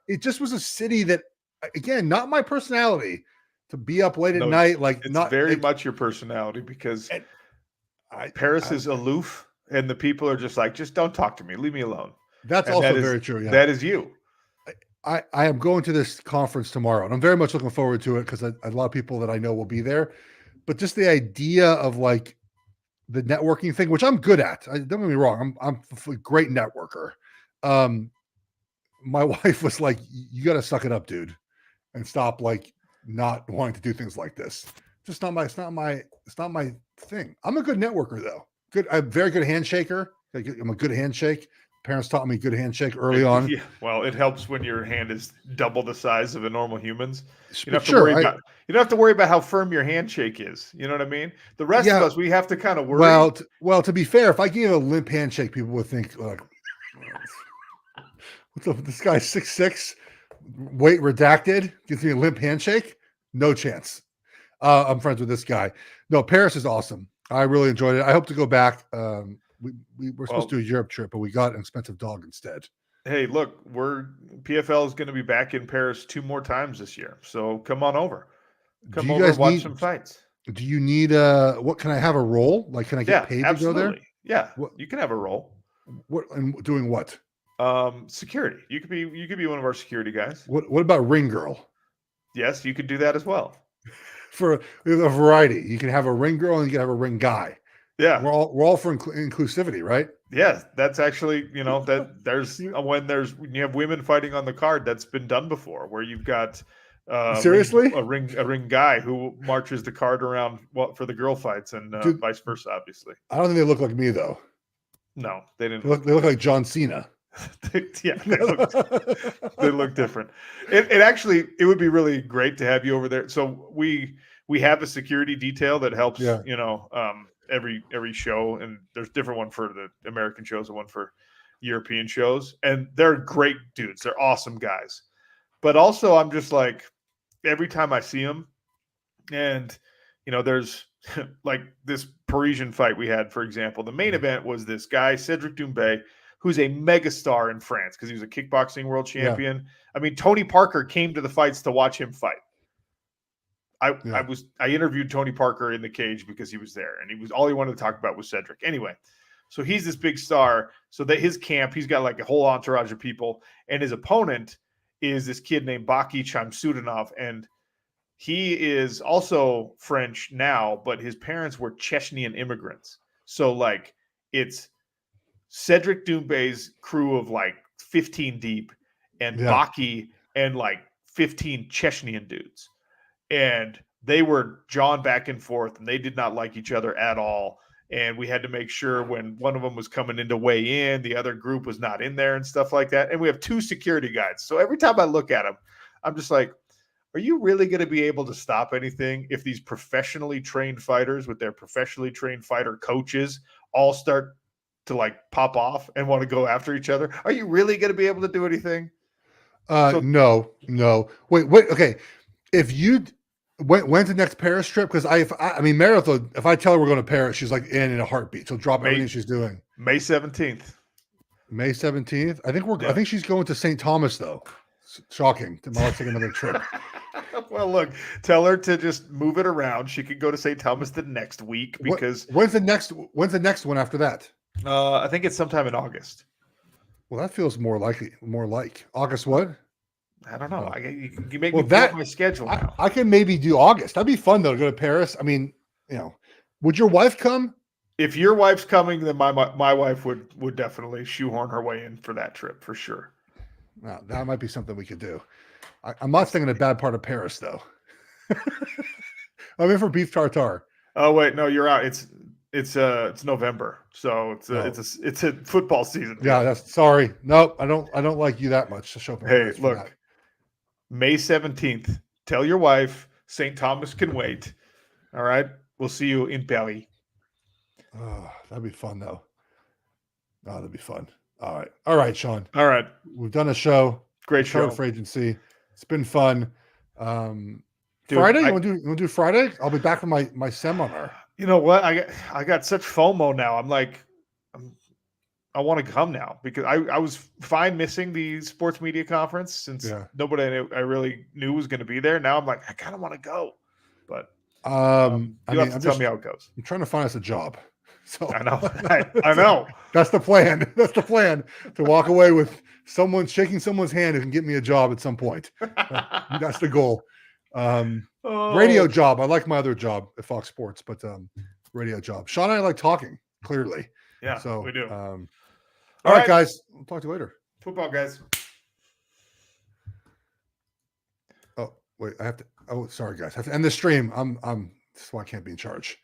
It just was a city that, again, not my personality. To be up late at night, it's much your personality, because Paris is aloof, and the people are just like, just don't talk to me, leave me alone. That's very true. Yeah, that is you. I am going to this conference tomorrow, and I'm very much looking forward to it because a lot of people that I know will be there. But just the idea of like the networking thing, which I'm good at. Don't get me wrong, I'm a great networker. My wife was like, "You got to suck it up, dude, and stop like not wanting to do things like this." It's not my thing. I'm a good networker though. I'm a very good handshaker. I'm a good handshake. Parents taught me good handshake early on. Yeah, well, it helps when your hand is double the size of a normal human's. You don't have to Sure, worry about you don't have to worry about how firm your handshake is. You know what I mean? The rest of us, we have to kind of worry. Well, to be fair, if I gave a limp handshake, people would think like, this guy's 6'6", weight redacted, gives me a limp handshake. No chance. I'm friends with this guy. No, Paris is awesome. I really enjoyed it. I hope to go back. We were supposed to do a Europe trip, but we got an expensive dog instead. Hey, look, PFL is going to be back in Paris 2 more times this year. So come on over. Come over and watch some fights. Do you need what can I have a role? Like can I get paid to go there? Yeah. You can have a role. What and doing what? Security. You could be one of our security guys. What about ring girl? Yes, you could do that as well. For a variety. You can have a ring girl and you can have a ring guy. Yeah. We're all for inclusivity, right? Yeah, that's actually, that there's when you have women fighting on the card, that's been done before, where you've got seriously a ring guy who marches the card around for the girl fights and vice versa. Obviously, I don't think they look like me though. No, they didn't. They look like John Cena. Yeah, they look different. It would be really great to have you over there. So we have a security detail that helps. Yeah. Every show, and there's a different one for the American shows and one for European shows, and they're great dudes. They're awesome guys. But also, I'm just like, every time I see them, and there's like this Parisian fight we had, for example. The main event was this guy Cedric Doumbé, who's a megastar in France because he was a kickboxing world champion. Yeah. I mean, Tony Parker came to the fights to watch him fight. I interviewed Tony Parker in the cage because he was there, and all he wanted to talk about was Cedric. Anyway, so he's this big star. So that his camp, he's got like a whole entourage of people, and his opponent is this kid named Baki Chamsudanov, and he is also French now, but his parents were Chechnyan immigrants. So like it's Cedric Doumbé's crew of like 15 deep, and Baki and like 15 Chechnyan dudes. And they were jawing back and forth, and they did not like each other at all. And we had to make sure when one of them was coming in to weigh in, the other group was not in there and stuff like that. And we have 2 security guys. So every time I look at them, I'm just like, are you really going to be able to stop anything if these professionally trained fighters with their professionally trained fighter coaches all start to like pop off and want to go after each other? Are you really going to be able to do anything? No. Wait. Okay. When's the next Paris trip? Because I mean, Marathon, if I tell her we're going to Paris, she's like in a heartbeat. She'll drop everything she's doing. May 17th. May 17th. I think she's going to St. Thomas though. Shocking. Tomorrow take another trip. Well, look, tell her to just move it around. She could go to St. Thomas the next week because when's the next one after that? I think it's sometime in August. Well, that feels more like August what? I don't know. You make me pull up my schedule now. I can maybe do August. That'd be fun though to go to Paris. I mean, would your wife come? If your wife's coming, then my wife would definitely shoehorn her way in for that trip for sure. Now, that might be something we could do. I'm not staying in a bad part of Paris though. I'm in for beef tartare. Oh wait, no, you're out. It's November, so it's a football season. Yeah, sorry. Nope, I don't like you that much to show up. Hey, look, May 17th. Tell your wife St. Thomas can wait. All right, we'll see you in Paris. Oh, that'd be fun though. Oh, that'd be fun. All right, Sean. All right, we've done a show. Great show for agency. It's been fun. Dude, Friday, you want to do Friday? I'll be back with my seminar. You know what? I got such FOMO now. I'm like, I want to come now because I was fine missing the sports media conference since nobody I really knew was going to be there. Now I'm like, I kind of want to go, but you'll have to tell me how it goes. I'm trying to find us a job. So I know. I know. That's the plan. That's the plan, to walk away with someone shaking someone's hand who can get me a job at some point. That's the goal. Radio job. I like my other job at Fox Sports, but radio job. Sean and I like talking, clearly. Yeah, so we do. All right, guys. We'll talk to you later. Football, guys. Oh, wait. I have to. Oh, sorry, guys. I have to end the stream. That's why I can't be in charge.